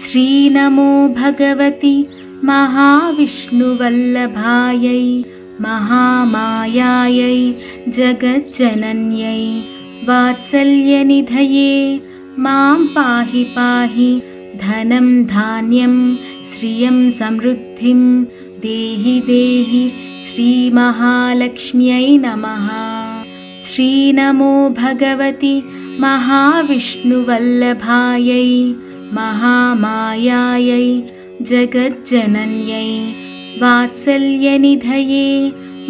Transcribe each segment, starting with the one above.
श्रीनमो भगवति महाविष्णुवल्लभायै महामायायै जगज्जनन्यै वात्सल्यनिधये मां पाहि पाहि धनं धान्यं श्रियं समृद्धिं देहि देहि श्रीमहालक्ष्म्यै नमः। श्रीनमो भगवति महाविष्णुवल्लभायै महामायायै जगज्जनन्यै वात्सल्यनिधये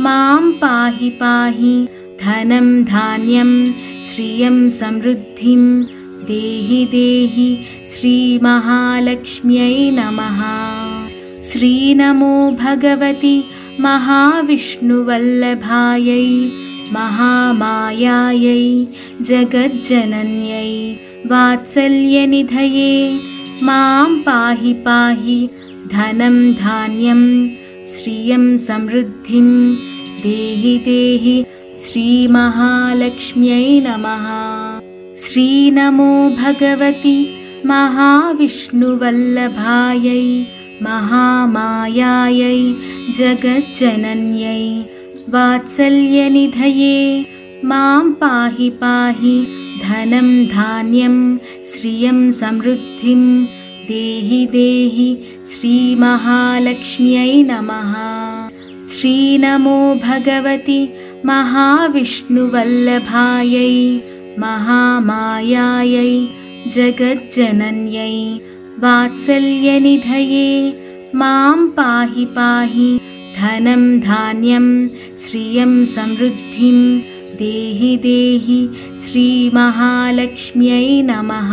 मां पाहि पाहि धनं धान्यं श्रियं समृद्धिं देहि देहि श्रीमहालक्ष्म्यै नमः। श्रीनमो भगवति महाविष्णुवल्लभायै महामायायै जगज्जनन्यै वात्सल्यनिधये मां पाहि पाहि धनं धान्यं श्रियं समृद्धिं देहि देहि श्रीमहालक्ष्म्यै नमः। श्रीनमो भगवति महाविष्णुवल्लभायै महामायायै जगज्जनन्यै वात्सल्यनिधये मां पाहि पाहि धनं धान्यं श्रियं समृद्धिं देहि देहि श्रीमहालक्ष्म्यै नमः। श्रीनमो भगवति महाविष्णुवल्लभायै महामायायै जगज्जनन्यै वात्सल्यनिधये मां पाहि पाहि धनं धान्यं श्रियं समृद्धिं देहि देहि श्रीमहालक्ष्म्यै नमः।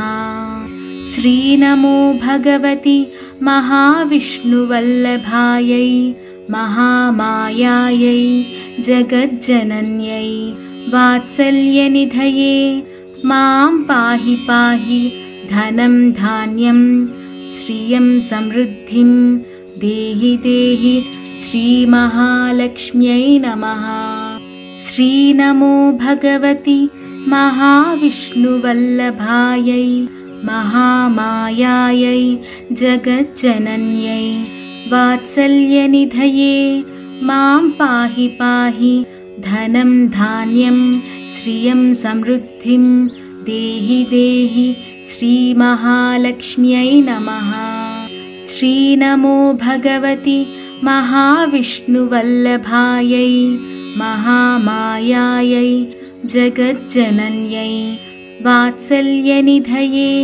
श्रीनमो भगवति महाविष्णुवल्लभायै महामायायै जगज्जनन्यै वात्सल्यनिधये मां पाहि पाहि धनं धान्यं श्रियं समृद्धिं देहि देहि श्रीमहालक्ष्म्यै नमः। श्रीनमो भगवति महाविष्णुवल्लभायै महामायायै जगज्जनन्यै वात्सल्यनिधये मां पाहि पाहि धनं धान्यं श्रियं समृद्धिं देहि देहि श्रीमहालक्ष्म्यै नमः। श्रीनमो भगवति महाविष्णुवल्लभायै महामायायै जगज्जनन्यै वात्सल्यनिधये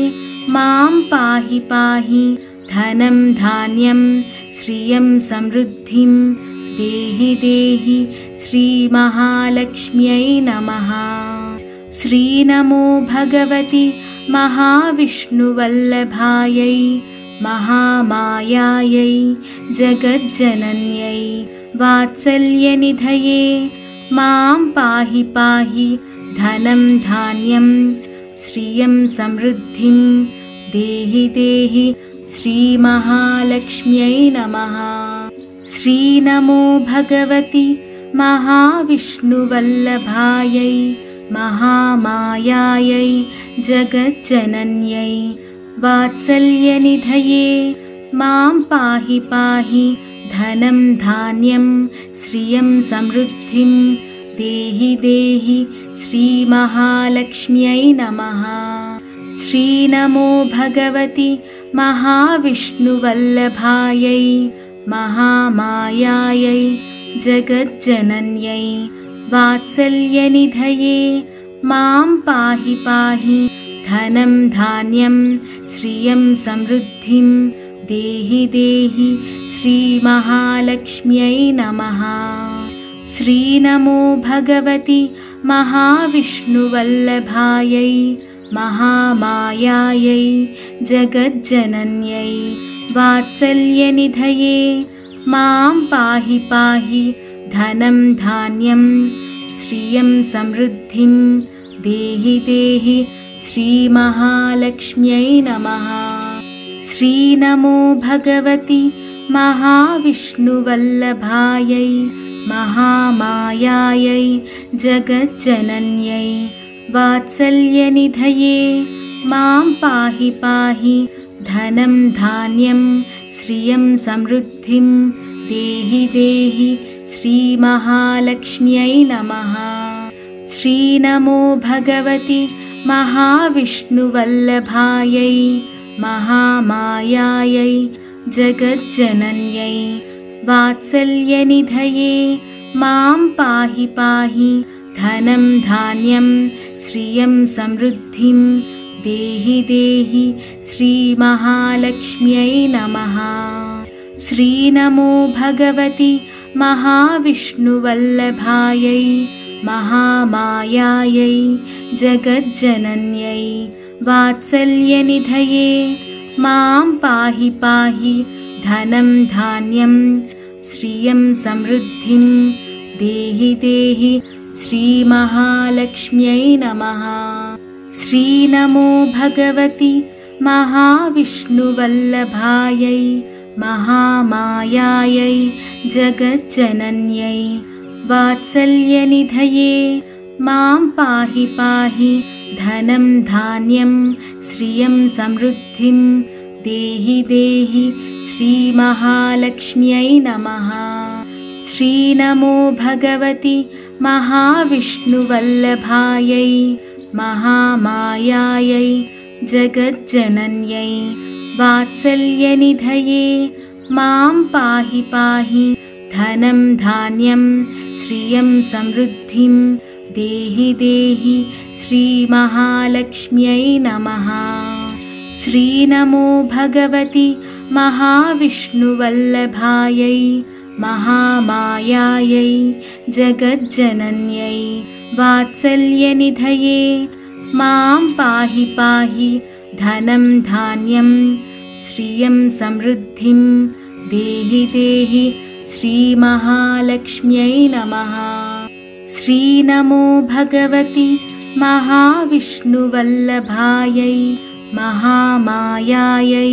मां पाहि पाहि धनं धान्यं श्रियं समृद्धिं देहि देहि श्रीमहालक्ष्म्यै नमः। श्रीनमो भगवति महाविष्णुवल्लभायै महामायायै जगज्जनन्यै वात्सल्यनिधये मां पाहि पाहि धनं धान्यं श्रियं समृद्धिं देहि देहि श्रीमहालक्ष्म्यै नमः। श्रीनमो भगवति महाविष्णुवल्लभायै महामायायै जगज्जनन्यै वात्सल्यनिधये मां पाहि पाहि धनं धान्यं श्रियं समृद्धिं देहि देहि श्रीमहालक्ष्म्यै नमः। श्रीनमो भगवति महाविष्णुवल्लभायै महामायायै जगज्जनन्यै वात्सल्यनिधये मां पाहि पाहि धनं धान्यं श्रियं समृद्धिं देहि देहि श्रीमहालक्ष्म्यै नमः। श्रीनमो भगवति महाविष्णुवल्लभायै महामायायै जगज्जनन्यै वात्सल्यनिधये मां पाहि पाहि धनं धान्यं श्रियं समृद्धिं देहि देहि श्रीमहालक्ष्म्यै नमः। श्रीनमो भगवति महाविष्णुवल्लभायै महामायायै जगज्जनन्यै वात्सल्यनिधये मां पाहि पाहि धनं धान्यं श्रियं समृद्धिं देहि देहि श्रीमहालक्ष्म्यै नमः। श्रीनमो भगवति महाविष्णुवल्लभायै महामायायै जगज्जनन्यै वात्सल्यनिधये मां पाहि पाहि धनं धान्यं श्रियं समृद्धिं देहि देहि श्रीमहालक्ष्म्यै नमः। श्रीनमो भगवति महाविष्णुवल्लभायै महामायायै जगज्जनन्यै वात्सल्यनिधये मां पाहि पाहि धनं धान्यं श्रियं समृद्धिं देहि देहि श्रीमहालक्ष्म्यै नमः। श्रीनमो भगवति महाविष्णुवल्लभायै महामायायै जगज्जनन्यै वात्सल्यनिधये मां पाहि पाहि धनं धान्यं श्रियं समृद्धिं देहि देहि श्रीमहालक्ष्म्यै नमः। श्रीनमो भगवति महाविष्णुवल्लभायै महामायायै जगज्जनन्यै वात्सल्यनिधये मां पाहि पाहि धनं धान्यं श्रियं समृद्धिं देहि देहि श्रीमहालक्ष्म्यै नमः। श्रीनमो भगवति महाविष्णुवल्लभायै महामायायै जगज्जनन्यै वात्सल्यनिधये मां पाहि पाहि धनं धान्यं श्रियं समृद्धिं देहि देहि श्रीमहालक्ष्म्यै नमः। श्रीनमो भगवति महाविष्णुवल्लभायै महामायायै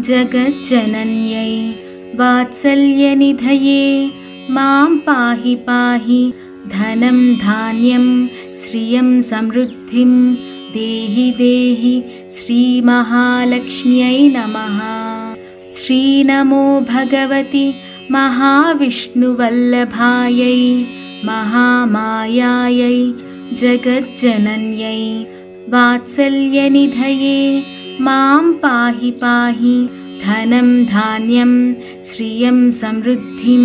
जगज्जनन्यै वात्सल्यनिधये मां पाहि पाहि धनं धान्यं श्रियं समृद्धिं देहि देहि श्रीमहालक्ष्म्यै नमः। श्रीनमो भगवति महाविष्णुवल्लभायै महामायायै जगज्जनन्यै वात्सल्यनिधये मां पाहि पाहि धनं धान्यं श्रियं समृद्धिं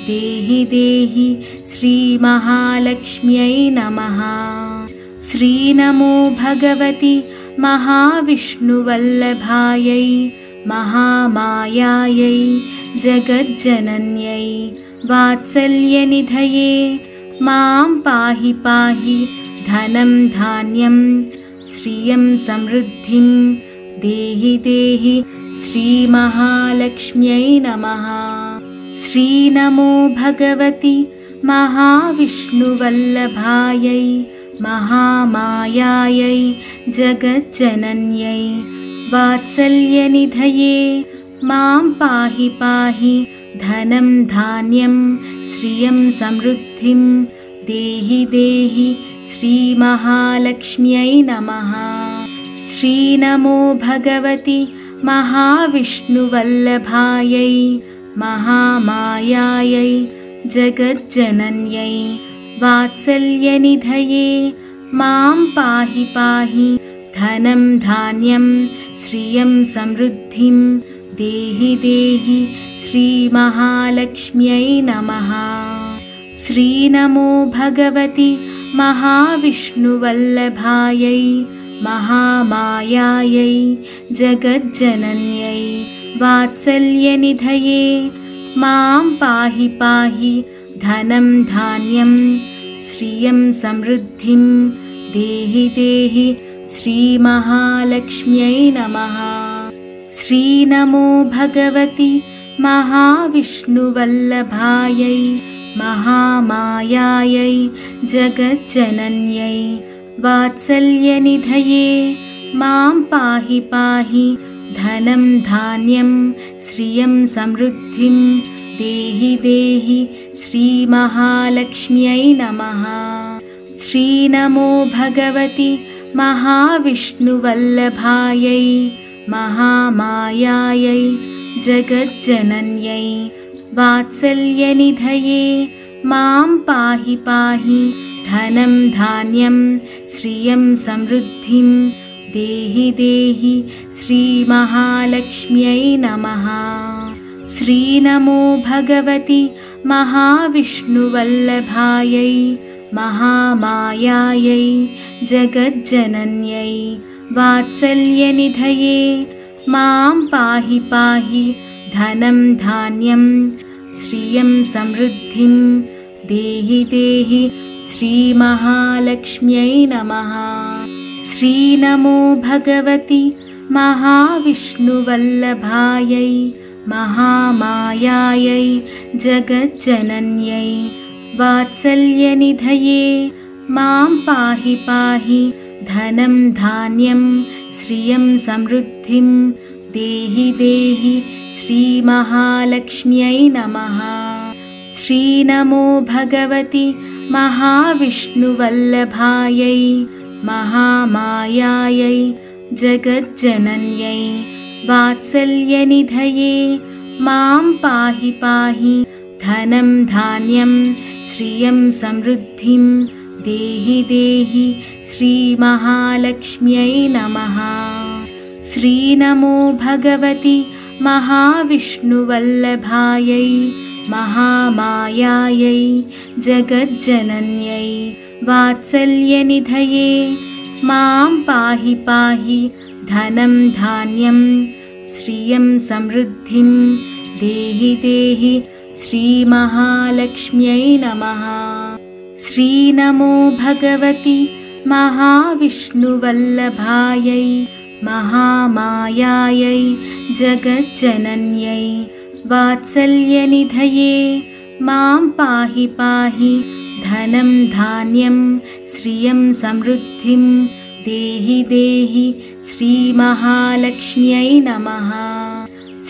देहि देहि श्रीमहालक्ष्म्यै नमः। श्रीनमो भगवति महाविष्णुवल्लभायै महामायायै जगज्जनन्यै वात्सल्यनिधये मां पाहि पाहि धनं धान्यं श्रियं समृद्धिं देहि देहि श्रीमहालक्ष्म्यै नमः। श्रीनमो भगवति महाविष्णुवल्लभायै महामायायै जगज्जनन्यै वात्सल्यनिधये मां पाहि पाहि धनं धान्यं श्रियं समृद्धिं देहि देहि श्रीमहालक्ष्म्यै नमः। श्रीनमो भगवति महाविष्णुवल्लभायै महामायायै जगज्जनन्यै वात्सल्यनिधये मां पाहि पाहि धनं धान्यं श्रियं समृद्धिं देहि देहि श्रीमहालक्ष्म्यै नमः। श्रीनमो भगवति महाविष्णुवल्लभायै महामायायै जगज्जनन्यै वात्सल्यनिधये मां पाहि पाहि धनं धान्यं श्रियं समृद्धिं देहि देहि श्रीमहालक्ष्म्यै नमः। श्रीनमो भगवति महाविष्णुवल्लभायै महामायायै जगज्जनन्यै वात्सल्यनिधये मां पाहि पाहि धनं धान्यं श्रियं समृद्धिं देहि देहि श्रीमहालक्ष्म्यै नमः। श्रीनमो भगवति महाविष्णुवल्लभायै महामायायै जगज्जनन्यै वात्सल्यनिधये मां पाहि पाहि धनं धान्यं श्रियं समृद्धिं देहि देहि श्रीमहालक्ष्म्यै नमः। श्रीनमो भगवति महाविष्णुवल्लभायै महामायायै जगज्जनन्यै वात्सल्यनिधये मां पाहि पाहि धनं धान्यं श्रियं समृद्धिं देहि देहि श्रीमहालक्ष्म्यै नमः। श्रीनमो भगवति महाविष्णुवल्लभायै महामायायै जगज्जनन्यै वात्सल्यनिधये मां पाहि पाहि धनं धान्यं श्रियं समृद्धिं देहि देहि श्रीमहालक्ष्म्यै नमः। श्रीनमो भगवति महाविष्णुवल्लभायै महामायायै जगज्जनन्यै वात्सल्यनिधये मां पाहि पाहि धनं धान्यं श्रियं समृद्धिं देहि देहि श्रीमहालक्ष्म्यै नमः। श्रीनमो भगवति महाविष्णुवल्लभायै महामायायै जगज्जनन्यै वात्सल्यनिधये मां पाहि पाहि धनं धान्यं श्रियं समृद्धिं देहि देहि श्रीमहालक्ष्म्यै नमः। श्रीनमो भगवति महाविष्णुवल्लभायै महामायायै जगज्जनन्यै वात्सल्यनिधये मां पाहि पाहि धनं धान्यं श्रियं समृद्धिं देहि देहि श्रीमहालक्ष्म्यै नमः।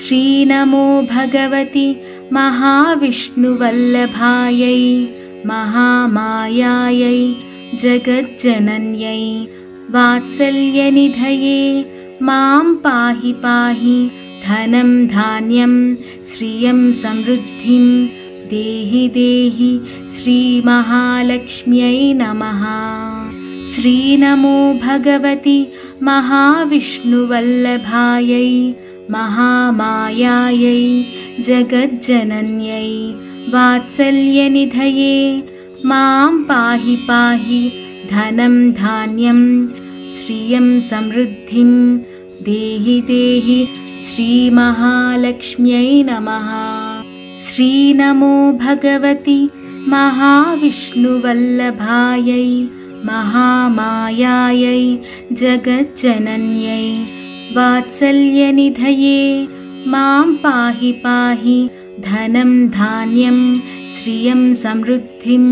श्रीनमो भगवति महाविष्णुवल्लभायै महामायायै जगज्जनन्यै वात्सल्यनिधये मां पाहि पाहि धनं धान्यं श्रियं समृद्धिं देहि देहि श्रीमहालक्ष्म्यै नमः। श्रीनमो भगवति महाविष्णुवल्लभायै महामायायै जगज्जनन्यै वात्सल्यनिधये मां पाहि पाहि धनं धान्यं श्रियं समृद्धिं देहि देहि श्रीमहालक्ष्म्यै नमः। श्रीनमो भगवति महाविष्णुवल्लभायै महामायायै जगज्जनन्यै वात्सल्यनिधये मां पाहि पाहि धनं धान्यं श्रियं समृद्धिं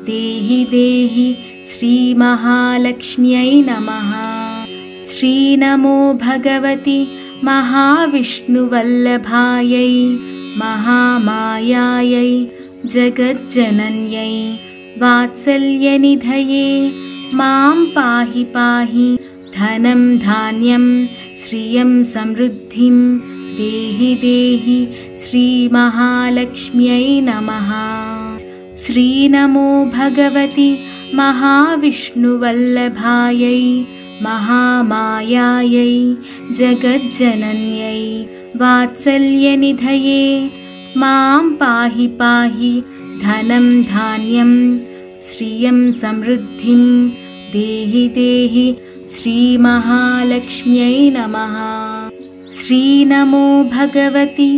देहि देहि श्रीमहालक्ष्म्यै नमः। श्रीनमो भगवति महाविष्णुवल्लभायै महामायायै जगज्जनन्यै वात्सल्यनिधये मां पाहि पाहि धनं धान्यं श्रियं समृद्धिं देहि देहि श्रीमहालक्ष्म्यै नमः। श्रीनमो भगवति महाविष्णुवल्लभायै महामायायै जगज्जनन्यै वात्सल्यनिधये मां पाहि पाहि धनं धान्यं श्रियं समृद्धिं देहि देहि श्रीमहालक्ष्म्यै नमः। श्रीनमो भगवति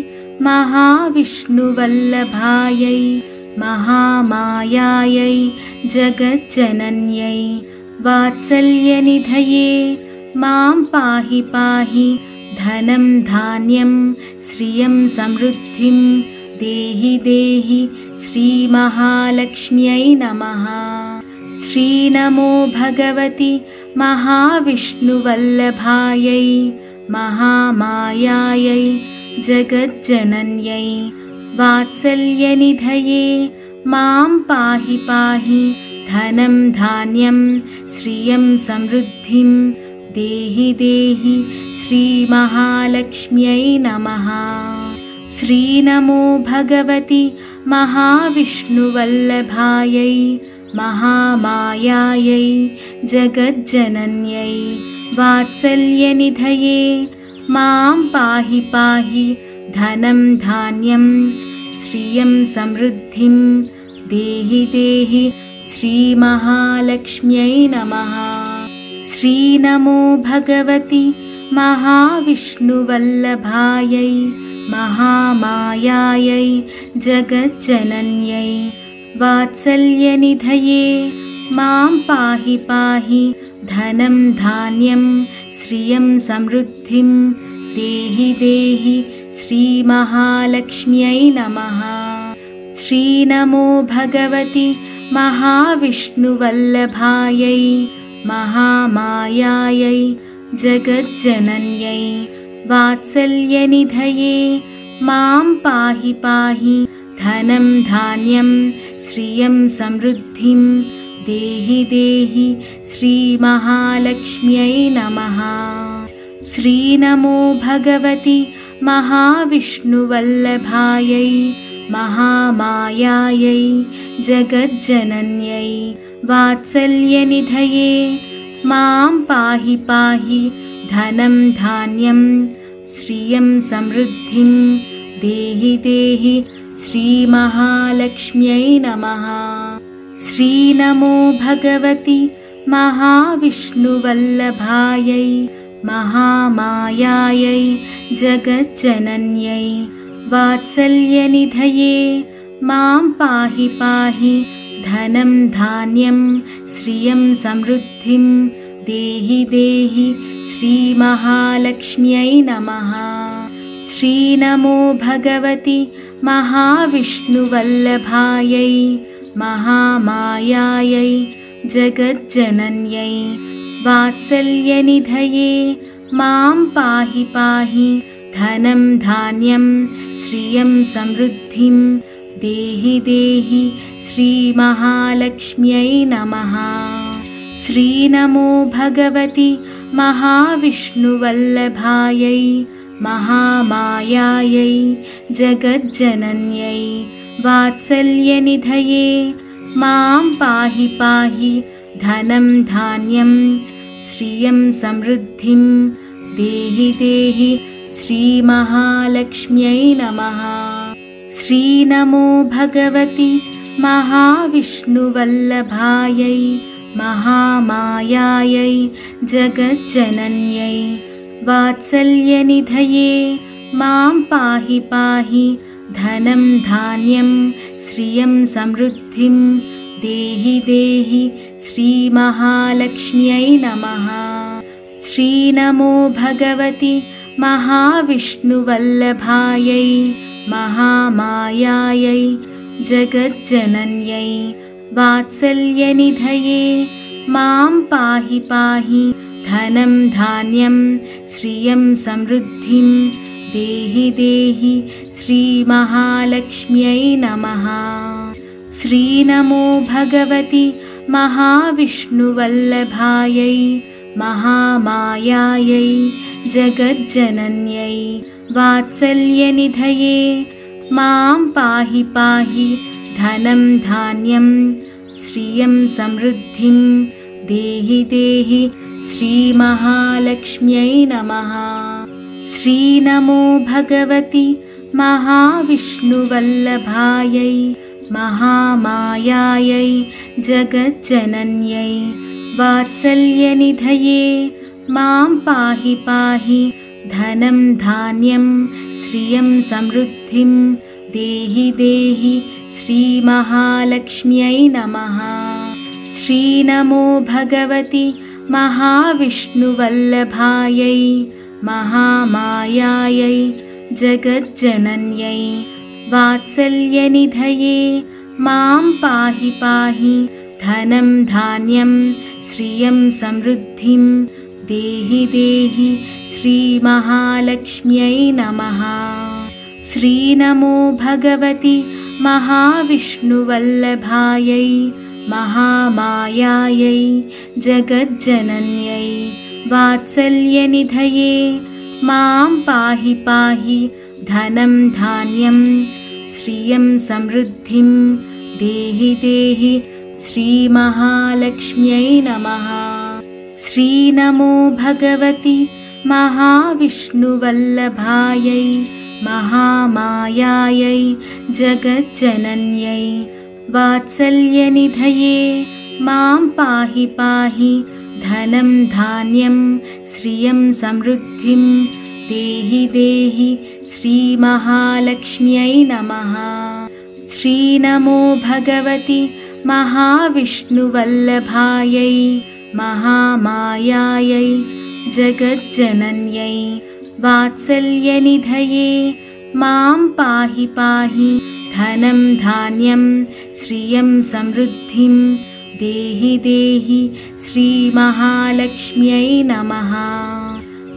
महाविष्णुवल्लभायै महामायायै जगज्जनन्यै वात्सल्यनिधये मां पाहि पाहि धनं धान्यं श्रियं समृद्धिं देहि देहि श्रीमहालक्ष्म्यै नमः। श्रीनमो भगवति महाविष्णुवल्लभायै महामायायै जगज्जनन्यै वात्सल्यनिधये मां पाहि पाहि धनं धान्यं श्रियं समृद्धिं देहि देहि श्रीमहालक्ष्म्यै नमः। श्रीनमो भगवति महाविष्णुवल्लभायै महामायायै जगज्जनन्यै वात्सल्यनिधये मां पाहि पाहि धनं धान्यं श्रियं समृद्धिं देहि देहि श्रीमहालक्ष्म्यै नमः। श्रीनमो भगवति महाविष्णुवल्लभायै महामायायै जगज्जनन्यै वात्सल्यनिधये मां पाहि पाहि धनं धान्यं श्रियं समृद्धिं देहि देहि श्रीमहालक्ष्म्यै नमः। श्रीनमो भगवति महाविष्णुवल्लभायै महामायायै जगज्जनन्यै वात्सल्यनिधये मां पाहि पाहि धनं धान्यं श्रियं समृद्धिं देहि देहि श्रीमहालक्ष्म्यै नमः। श्रीनमो भगवति महाविष्णुवल्लभायै महामायायै जगज्जनन्यै वात्सल्यनिधये मां पाहि पाहि धनं धान्यं श्रियं समृद्धिं देहि देहि श्रीमहालक्ष्म्यै नमः। श्रीनमो भगवति महाविष्णुवल्लभायै महामायायै जगज्जनन्यै वात्सल्यनिधये मां पाहि पाहि धनं धान्यं श्रियं समृद्धिं देहि देहि श्रीमहालक्ष्म्यै नमः। श्रीनमो भगवति महाविष्णुवल्लभायै महामायायै जगज्जनन्यै वात्सल्यनिधये मां पाहि पाहि धनं धान्यं श्रियं समृद्धिं देहि देहि श्रीमहालक्ष्म्यै नमः। श्रीनमो भगवति महाविष्णुवल्लभायै महामायायै जगज्जनन्यै वात्सल्यनिधये मां पाहि पाहि धनं धान्यं श्रियं समृद्धिं देहि देहि श्रीमहालक्ष्म्यै नमः। श्रीनमो भगवति महाविष्णुवल्लभायै महामायायै जगज्जनन्यै वात्सल्यनिधये मां पाहि पाहि धनं धान्यं श्रियं समृद्धिं देहि देहि श्रीमहालक्ष्म्यै नमः। श्रीनमो भगवति महाविष्णुवल्लभायै महामायायै जगज्जनन्यै वात्सल्यनिधये मां पाहि पाहि धनं धान्यं श्रियं समृद्धिं देहि देहि श्रीमहालक्ष्म्यै नमः। श्रीनमो भगवति महाविष्णुवल्लभायै महामायायै जगज्जनन्यै वात्सल्यनिधये मां पाहि पाहि धनं धान्यं श्रियं समृद्धिं देहि देहि श्रीमहालक्ष्म्यै नमः। श्रीनमो भगवति महाविष्णुवल्लभायै महामायायै जगज्जनन्यै वात्सल्यनिधये मां पाहि पाहि धनं धान्यं श्रियं समृद्धिं देहि देहि श्रीमहालक्ष्म्यै नमः। श्रीनमो भगवति महाविष्णुवल्लभायै महामायायै जगज्जनन्यै वात्सल्यनिधये मां पाहि पाहि धनं धान्यं श्रियं समृद्धिं देहि देहि श्रीमहालक्ष्म्यै नमः। श्रीनमो भगवति महाविष्णुवल्लभायै महामायायै जगज्जनन्यै वात्सल्यनिधये मां पाहि पाहि धनं धान्यं श्रियं समृद्धिं देहि देहि श्रीमहालक्ष्म्यै नमः। श्रीनमो भगवति महाविष्णुवल्लभायै महामायायै जगज्जनन्यै वात्सल्यनिधये मां पाहि पाहि धनं धान्यं श्रियं समृद्धिं देहि देहि श्रीमहालक्ष्म्यै नमः। श्रीनमो भगवति महाविष्णुवल्लभायै महामायायै जगज्जनन्यै वात्सल्यनिधये मां पाहि पाहि धनं धान्यं श्रियं समृद्धिं देहि देहि श्रीमहालक्ष्म्यै नमः।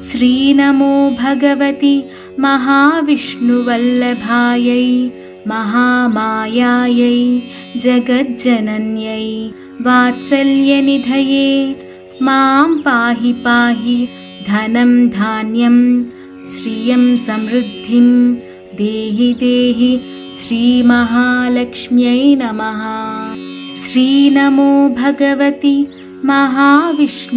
श्रीनमो भगवति महाविष्णुवल्लभायै महामायायै जगज्जनन्यै वात्सल्यनिधये मां पाहि पाहि धनं धान्यं श्रियं समृद्धिं देहि देहि श्रीमहालक्ष्म्यै नमः। श्रीनमो भगवति महाविष्णुवल्लभायै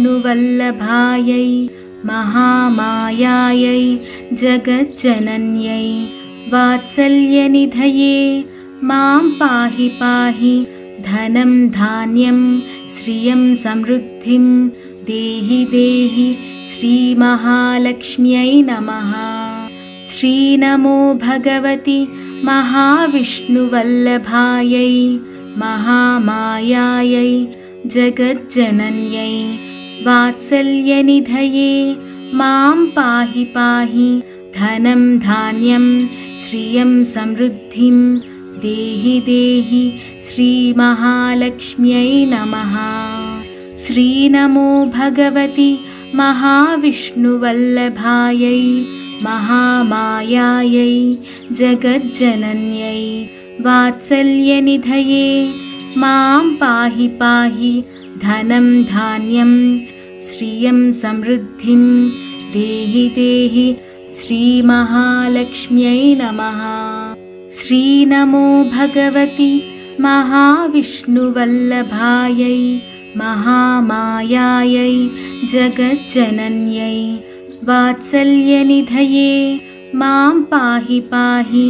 महामायायै जगज्जनन्यै वात्सल्यनिधये मां पाहि पाहि धनं धान्यं श्रियं समृद्धिं देहि देहि श्रीमहालक्ष्म्यै नमः। श्रीनमो भगवति महाविष्णुवल्लभायै महामायायै जगज्जनन्यै वात्सल्यनिधये मां पाहि पाहि धनं धान्यं श्रियं समृद्धिं देहि देहि श्रीमहालक्ष्म्यै नमः। श्रीनमो भगवति महाविष्णुवल्लभायै महामायायै जगज्जनन्यै वात्सल्यनिधये मां पाहि पाहि धनं धान्यं श्रियं समृद्धिं देहि देहि श्रीमहालक्ष्म्यै नमः। श्रीनमो भगवति महाविष्णुवल्लभायै महामायायै जगज्जनन्यै वात्सल्यनिधये मां पाहि पाहि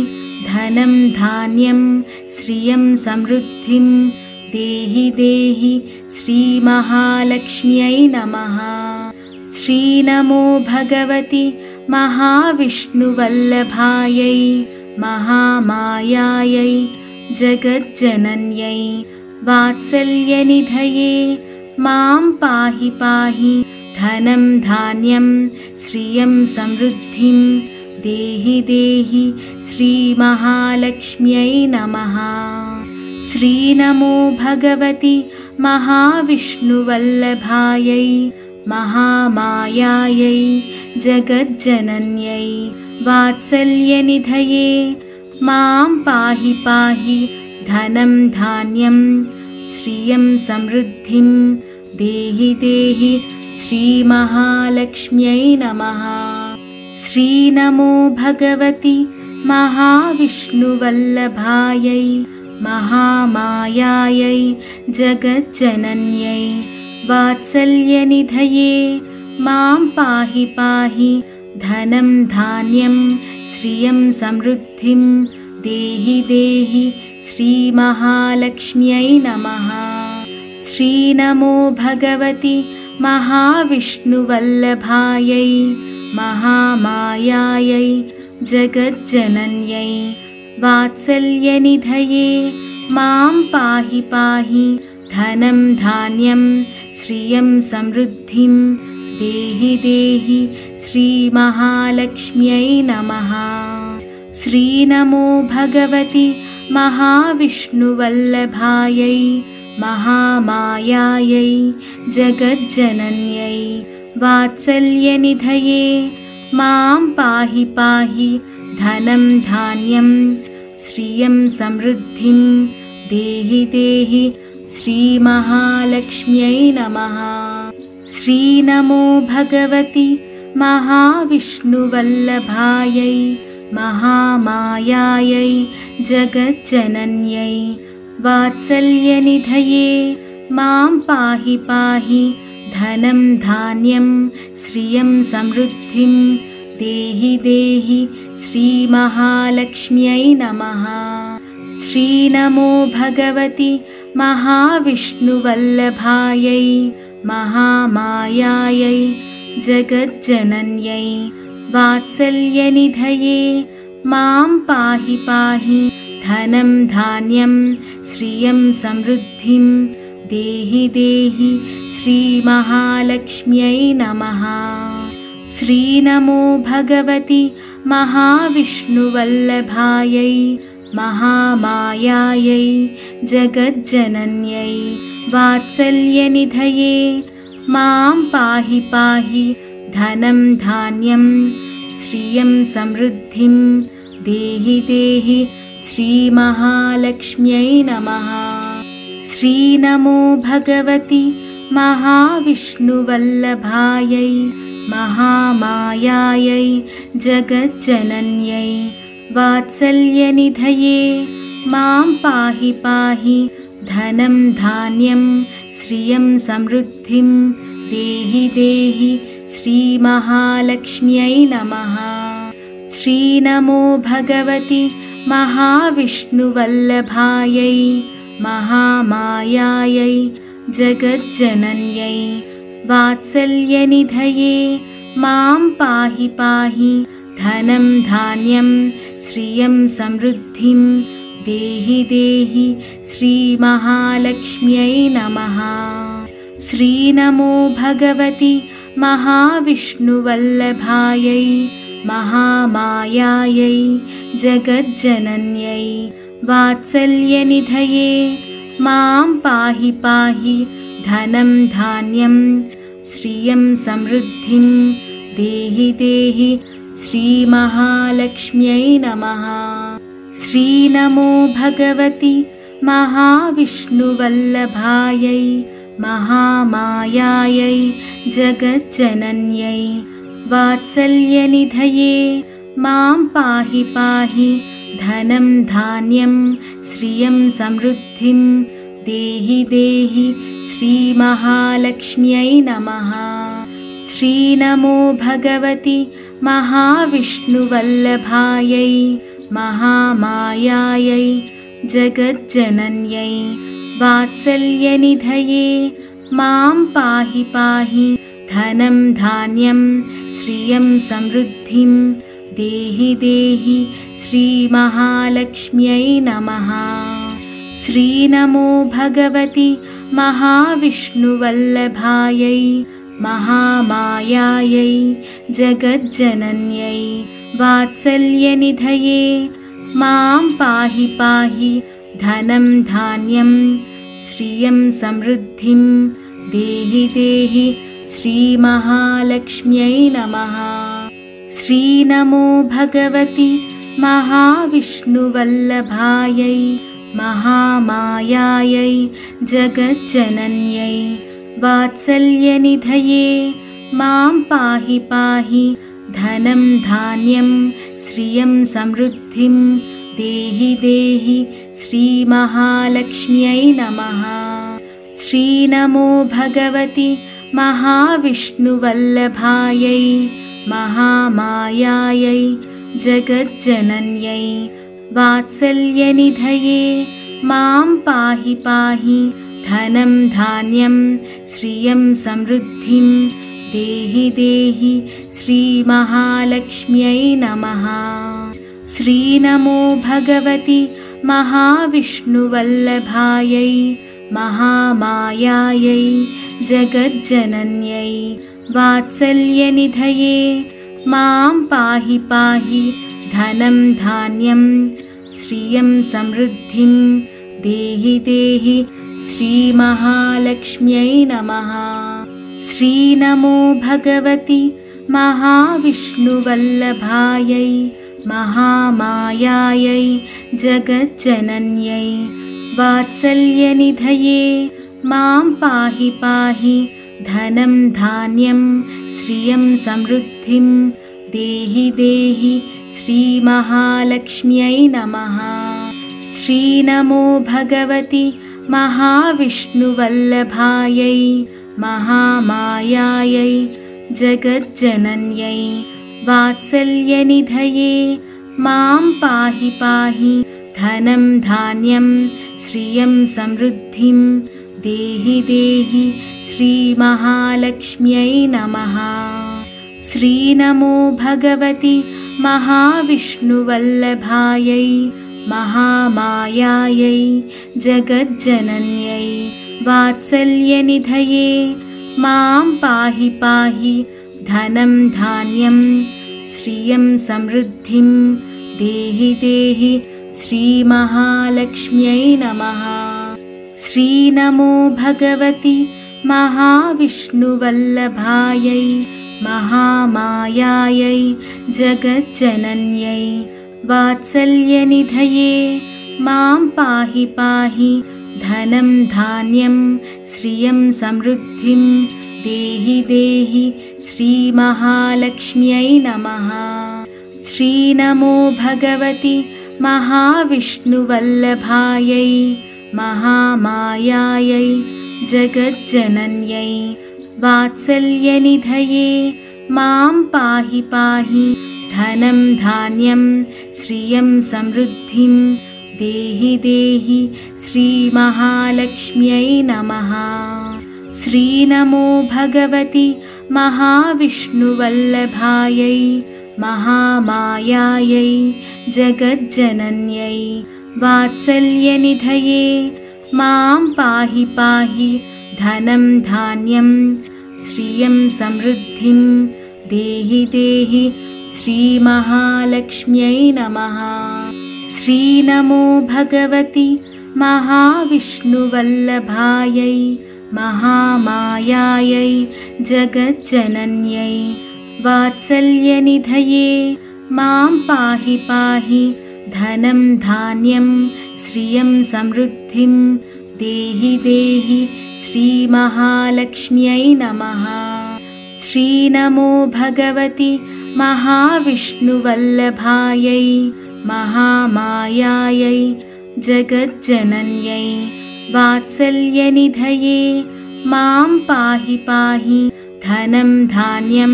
धनं धान्यं श्रियं समृद्धिं देहि देहि श्रीमहालक्ष्म्यै नमः। श्रीनमो भगवति महाविष्णुवल्लभायै महामायायै जगज्जनन्यै वात्सल्यनिधये मां पाहि पाहि धनं धान्यं श्रियं समृद्धिं देहि देहि श्रीमहालक्ष्म्यै नमः। श्रीनमो भगवति महाविष्णुवल्लभायै महामायायै जगज्जनन्यै वात्सल्यनिधये मां पाहि पाहि धनं धान्यं श्रियं समृद्धिं देहि देहि श्रीमहालक्ष्म्यै नमः। श्रीनमो भगवति महाविष्णुवल्लभायै महामायायै जगज्जनन्यै वात्सल्यनिधये मां पाहि पाहि धनं धान्यं श्रियं समृद्धिं देहि देहि श्रीमहालक्ष्म्यै नमः। श्रीनमो भगवति महाविष्णुवल्लभायै महामायायै जगज्जनन्यै वात्सल्यनिधये मां पाहि पाहि धनं धान्यं श्रियं समृद्धिं देहि देहि श्रीमहालक्ष्म्यै नमः। श्रीनमो भगवति महाविष्णुवल्लभायै महामायायै जगज्जनन्यै वात्सल्यनिधये मां पाहि पाहि धनं धान्यं श्रियं समृद्धिं देहि देहि श्रीमहालक्ष्म्यै नमः। श्रीनमो भगवति महाविष्णुवल्लभायै महामायायै जगज्जनन्यै वात्सल्यनिधये मां पाहि पाहि धनं धान्यं श्रियं समृद्धिं देहि देहि श्रीमहालक्ष्म्यै नमः। श्रीनमो भगवति महाविष्णुवल्लभायै महामायायै जगज्जनन्यै वात्सल्यनिधये मां पाहि पाहि धनं धान्यं श्रियं समृद्धिं देहि देहि श्रीमहालक्ष्म्यै नमः। श्रीनमो भगवति महाविष्णुवल्लभायै महामायायै जगज्जनन्यै वात्सल्यनिधये मां पाहि पाहि धनं धान्यं श्रियं समृद्धिं देहि देहि श्रीमहालक्ष्म्यै नमः। श्रीनमो भगवति महाविष्णुवल्लभायै महामायायै जगज्जनन्यै वात्सल्यनिधये मां पाहि पाहि धनं धान्यं श्रियं समृद्धिं देहि देहि श्रीमहालक्ष्म्यै नमः। श्रीनमो भगवति महाविष्णुवल्लभायै महामायायै जगज्जनन्यै वात्सल्यनिधये मां पाहि पाहि धनं धान्यं श्रियं समृद्धिं देहि देहि श्रीमहालक्ष्म्यै नमः। श्रीनमो भगवति महाविष्णुवल्लभायै महामायायै जगज्जनन्यै वात्सल्यनिधये मां पाहि पाहि धनं धान्यं श्रियं समृद्धिं देहि देहि श्रीमहालक्ष्म्यै नमः। श्रीनमो भगवति महाविष्णुवल्लभायै महामायायै जगज्जनन्यै वात्सल्यनिधये मां पाहि पाहि धनं धान्यं श्रियं समृद्धिं देहि देहि श्रीमहालक्ष्म्यै नमः। श्रीनमो भगवति महाविष्णुवल्लभायै महामायायै जगज्जनन्यै वात्सल्यनिधये मां पाहि पाहि धनं धान्यं श्रियं समृद्धिं देहि देहि श्रीमहालक्ष्म्यै नमः। श्रीनमो भगवति महाविष्णुवल्लभायै महामायायै जगज्जनन्यै वात्सल्यनिधये मां पाहि पाहि धनं धान्यं श्रियं समृद्धिं देहि देहि श्रीमहालक्ष्म्यै नमः। श्रीनमो भगवति महाविष्णुवल्लभायै महामायायै जगज्जनन्यै वात्सल्यनिधये मां पाहि पाहि धनं धान्यं श्रियं समृद्धिं देहि देहि श्रीमहालक्ष्म्यै नमः। श्रीनमो भगवति महाविष्णुवल्लभायै महामायायै जगज्जनन्यै वात्सल्यनिधये मां पाहि पाहि धनं धान्यं श्रियं समृद्धिं देहि देहि श्रीमहालक्ष्म्यै नमः। श्रीनमो भगवति महाविष्णुवल्लभायै महामायायै जगज्जनन्यै वात्सल्यनिधये मां पाहि पाहि धनं धान्यं श्रियं समृद्धिं देहि देहि श्रीमहालक्ष्म्यै नमः। श्रीनमो भगवति महाविष्णुवल्लभायै महामायायै जगज्जनन्यै वात्सल्यनिधये मां पाहि पाहि धनं धान्यं श्रियं समृद्धिं देहि देहि श्रीमहालक्ष्म्यै नमः। श्रीनमो भगवति महाविष्णुवल्लभायै महामायायै जगज्जनन्यै वात्सल्यनिधये मां पाहि पाहि धनं धान्यं श्रियं समृद्धिं देहि देहि श्रीमहालक्ष्म्यै नमः। श्रीनमो भगवति महाविष्णुवल्लभायै महामायायै जगज्जनन्यै वात्सल्यनिधये मां पाहि पाहि धनं धान्यं श्रियं समृद्धिं देहि देहि श्रीमहालक्ष्म्यै नमः। श्रीनमो भगवति महाविष्णुवल्लभायै महामायायै जगज्जनन्यै वात्सल्यनिधये मां पाहि पाहि धनं धान्यं श्रियं समृद्धिं देहि देहि श्रीमहालक्ष्म्यै नमः। श्रीनमो भगवति महाविष्णुवल्लभायै महामायायै जगज्जनन्यै वात्सल्यनिधये मां पाहि पाहि धनं धान्यं श्रियं समृद्धिं देहि देहि श्रीमहालक्ष्म्यै नमः। श्रीनमो भगवति महाविष्णुवल्लभायै महामायायै जगज्जनन्यै वात्सल्यनिधये मां पाहि पाहि धनं धान्यं श्रियं समृद्धिं देहि देहि श्रीमहालक्ष्म्यै नमः। श्रीनमो भगवति महाविष्णुवल्लभायै महामायायै जगज्जनन्यै वात्सल्यनिधये मां पाहि पाहि धनं धान्यं श्रियं समृद्धिं देहि देहि श्रीमहालक्ष्म्यै नमः। श्रीनमो भगवति महाविष्णुवल्लभायै महामायायै जगज्जनन्यै वात्सल्यनिधये मां पाहि पाहि धनं धान्यं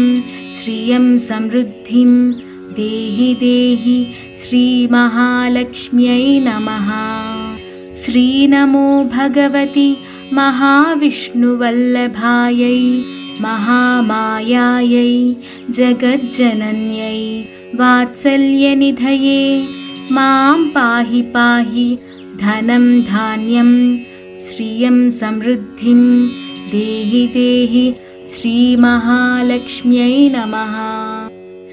श्रियं समृद्धिं देहि देहि श्रीमहालक्ष्म्यै नमः। श्रीनमो भगवति महाविष्णुवल्लभायै महामायायै जगज्जनन्यै वात्सल्यनिधये मां पाहि पाहि धनं धान्यं श्रियं समृद्धिं देहि देहि श्रीमहालक्ष्म्यै नमः।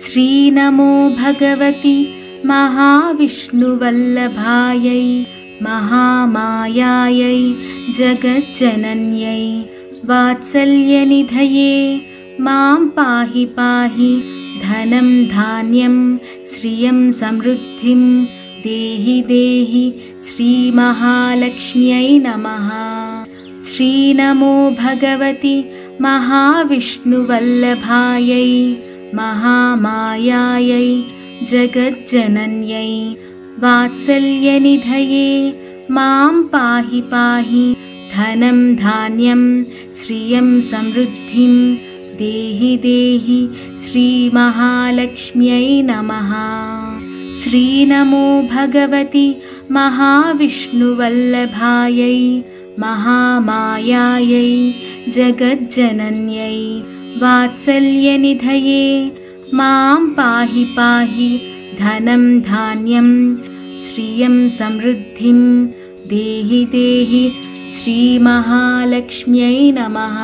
श्रीनमो भगवति महाविष्णुवल्लभायै महामायायै जगज्जनन्यै वात्सल्यनिधये मां पाहि पाहि धनं धान्यं श्रियं समृद्धिं देहि देहि श्रीमहालक्ष्म्यै नमः। श्रीनमो भगवति महाविष्णुवल्लभायै महामायायै जगज्जनन्यै वात्सल्यनिधये मां पाहि पाहि धनं धान्यं श्रियं समृद्धिं देहि देहि श्रीमहालक्ष्म्यै नमः। श्रीनमो भगवति महाविष्णुवल्लभायै महामायायै जगज्जनन्यै वात्सल्यनिधये मां पाहि पाहि धनं धान्यं श्रियं समृद्धिं देहि देहि श्रीमहालक्ष्म्यै नमः।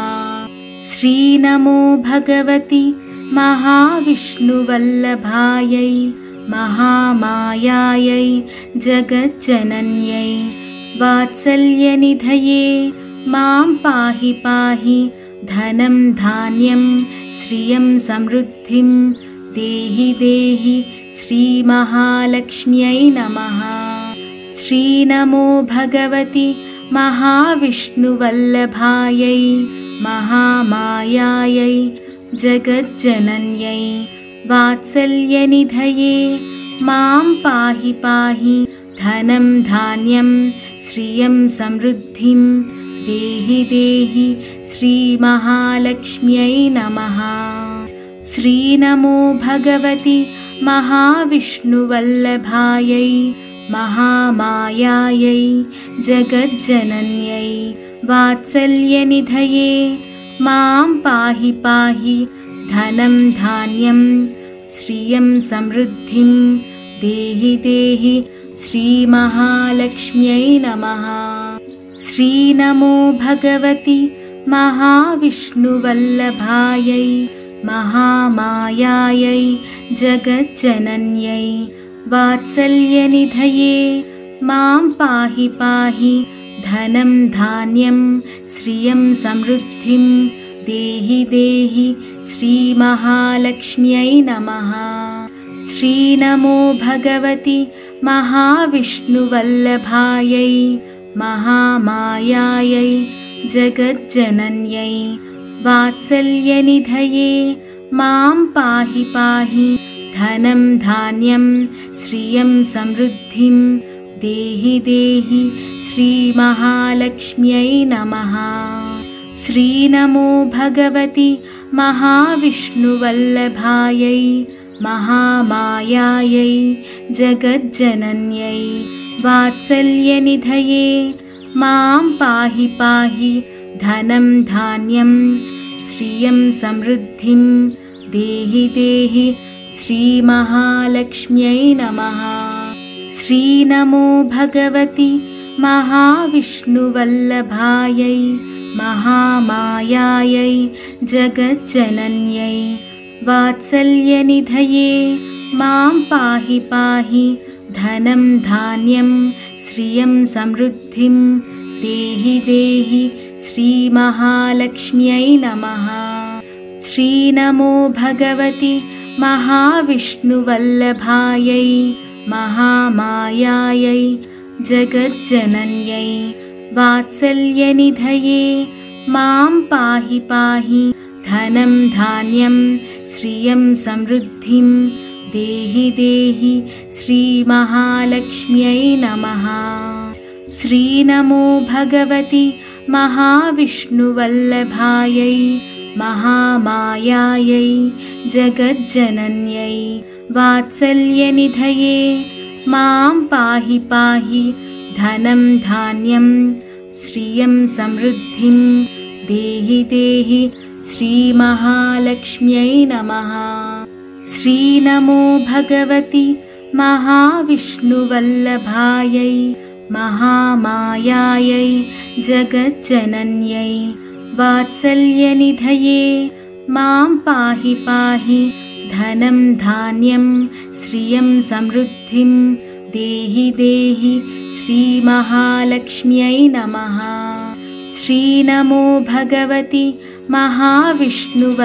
श्रीनमो भगवति महाविष्णुवल्लभायै महामायायै जगज्जनन्यै वात्सल्यनिधये मां पाहि पाहि धनं धान्यं श्रियं समृद्धिं देहि देहि श्रीमहालक्ष्म्यै नमः। श्रीनमो भगवति महाविष्णुवल्लभायै महामायायै जगज्जनन्यै वात्सल्यनिधये मां पाहि पाहि धनं धान्यं श्रियं समृद्धिं देहि देहि श्रीमहालक्ष्म्यै नमः। श्रीनमो भगवति महाविष्णुवल्लभायै महामायायै जगज्जनन्यै वात्सल्यनिधये मां पाहि पाहि धनं धान्यं श्रियं समृद्धिं देहि देहि श्रीमहालक्ष्म्यै नमः। श्रीनमो भगवति महाविष्णुवल्लभायै महामायायै जगज्जनन्यै वात्सल्यनिधये मां पाहि पाहि धनं धान्यं श्रियं समृद्धिं देहि देहि श्रीमहालक्ष्म्यै नमः। श्रीनमो भगवति महाविष्णुवल्लभायै महामायायै जगज्जनन्यै वात्सल्यनिधये मां पाहि पाहि धनं धान्यं श्रियं समृद्धिं देहि देहि श्रीमहालक्ष्म्यै नमः। श्रीनमो भगवति महाविष्णुवल्लभायै महामायायै जगज्जनन्यै वात्सल्यनिधये मां पाहि पाहि धनं धान्यं श्रियं समृद्धिं देहि देहि श्रीमहालक्ष्म्यै नमः। श्रीनमो भगवति महाविष्णुवल्लभायै महामायायै जगज्जनन्यै वात्सल्यनिधये मां पाहि पाहि धनं धान्यं श्रियं समृद्धिं देहि देहि श्रीमहालक्ष्म्यै नमः। श्रीनमो भगवति महाविष्णुवल्लभायै महामायायै जगज्जनन्यै वात्सल्यनिधये मां पाहि पाहि धनं धान्यं श्रियं समृद्धिं देहि देहि श्रीमहालक्ष्म्यै नमः। श्रीनमो भगवति महाविष्णुवल्लभायै महामायायै जगज्जनन्यै वात्सल्यनिधये मां पाहि पाहि धनं धान्यं श्रियं समृद्धिं देहि देहि श्रीमहालक्ष्म्यै नमः। श्रीनमो भगवति महाविष्णुवल्लभायै महामायायै जगज्जनन्यै वात्सल्यनिधये मां पाहि पाहि धनं धान्यं श्रियं समृद्धिं देहि देहि श्रीमहालक्ष्म्यै नमः। श्रीनमो भगवति महाविष्णुवल्लभायै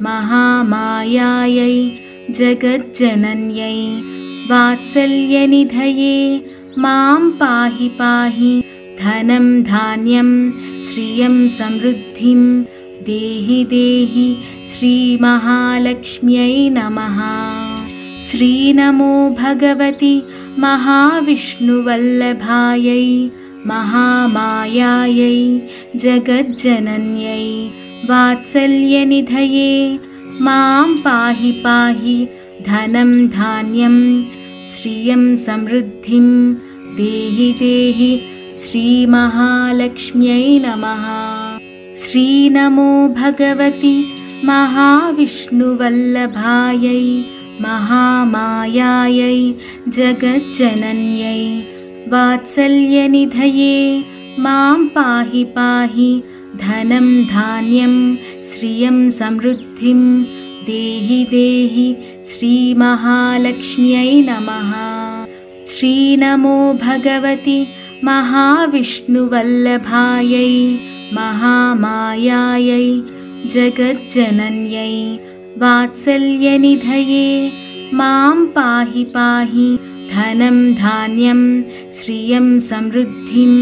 महामायायै जगज्जनन्यै वात्सल्यनिधये मां पाहि पाहि धनं धान्यं श्रियं समृद्धिं देहि देहि श्रीमहालक्ष्म्यै नमः। श्रीनमो भगवति महाविष्णुवल्लभायै महामायायै जगज्जनन्यै वात्सल्यनिधये मां पाहि पाहि धनं धान्यं श्रियं समृद्धिं देहि देहि श्रीमहालक्ष्म्यै नमः। श्रीनमो भगवति महाविष्णुवल्लभायै महामायायै जगज्जनन्यै वात्सल्यनिधये मां पाहि पाहि धनं धान्यं श्रियं समृद्धिं देहि देहि श्रीमहालक्ष्म्यै नमः। श्रीनमो भगवति महाविष्णुवल्लभायै महामायायै जगज्जनन्यै वात्सल्यनिधये मां पाहि पाहि धनं धान्यं श्रियं समृद्धिं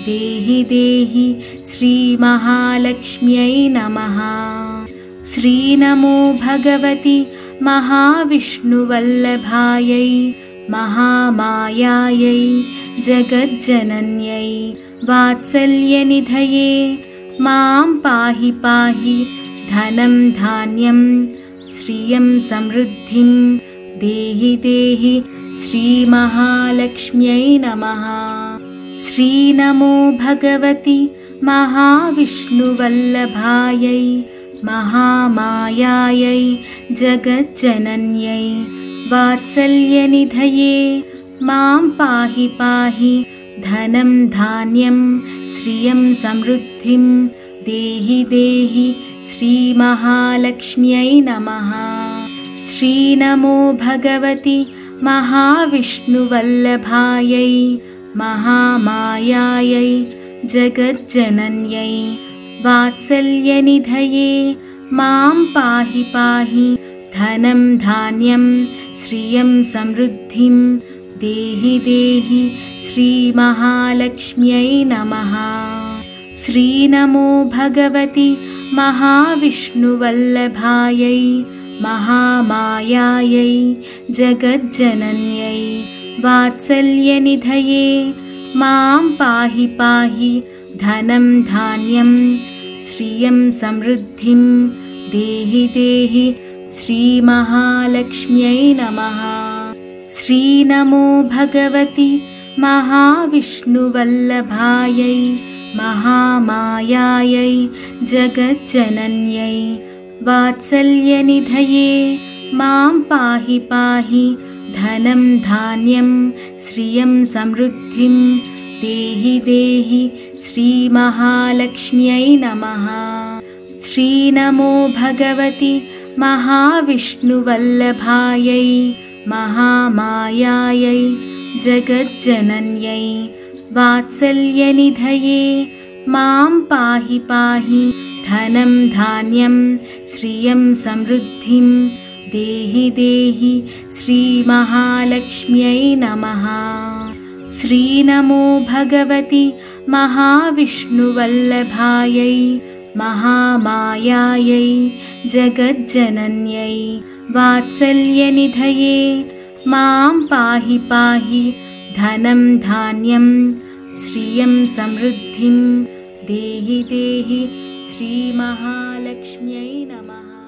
देहि देहि श्रीमहालक्ष्म्यै नमः। श्रीनमो भगवति महाविष्णुवल्लभायै महामायायै जगज्जनन्यै वात्सल्यनिधये मां पाहि पाहि धनं धान्यं श्रियं समृद्धिं देहि देहि श्रीमहालक्ष्म्यै नमः। श्रीनमो भगवति महाविष्णुवल्लभायै महामायायै जगज्जनन्यै वात्सल्यनिधये मां पाहि पाहि धनं धान्यं श्रियं समृद्धिं देहि देहि श्रीमहालक्ष्म्यै नमः। श्रीनमो भगवति महाविष्णुवल्लभायै महामायायै जगज्जनन्यै वात्सल्यनिधये मां पाहि पाहि धनं धान्यं श्रियं समृद्धिं देहि देहि श्रीमहालक्ष्म्यै नमः। श्रीनमो भगवति महाविष्णुवल्लभायै महामायायै जगज्जनन्यै वात्सल्यनिधये मां पाहि पाहि धनं धान्यं श्रियं समृद्धिं देहि देहि श्रीमहालक्ष्म्यै नमः। श्रीनमो भगवति महाविष्णुवल्लभायै महामायायै जगज्जनन्यै वात्सल्यनिधये मां पाहि पाहि धनं धान्यं श्रियं समृद्धिं देहि देहि श्रीमहालक्ष्म्यै नमः। श्रीनमो भगवति महाविष्णुवल्लभायै महामायायै जगज्जनन्यै वात्सल्यनिधये मां पाहि पाहि धनं धान्यं श्रियं समृद्धिं देहि देहि श्रीमहालक्ष्म्यै नमः। श्रीनमो भगवति महाविष्णुवल्लभायै महामायायै जगज्जनन्यै वात्सल्यनिधये मां पाहि पाहि धनं धान्यं श्रियं समृद्धिं देहि देहि श्रीमहालक्ष्म्यै नमः।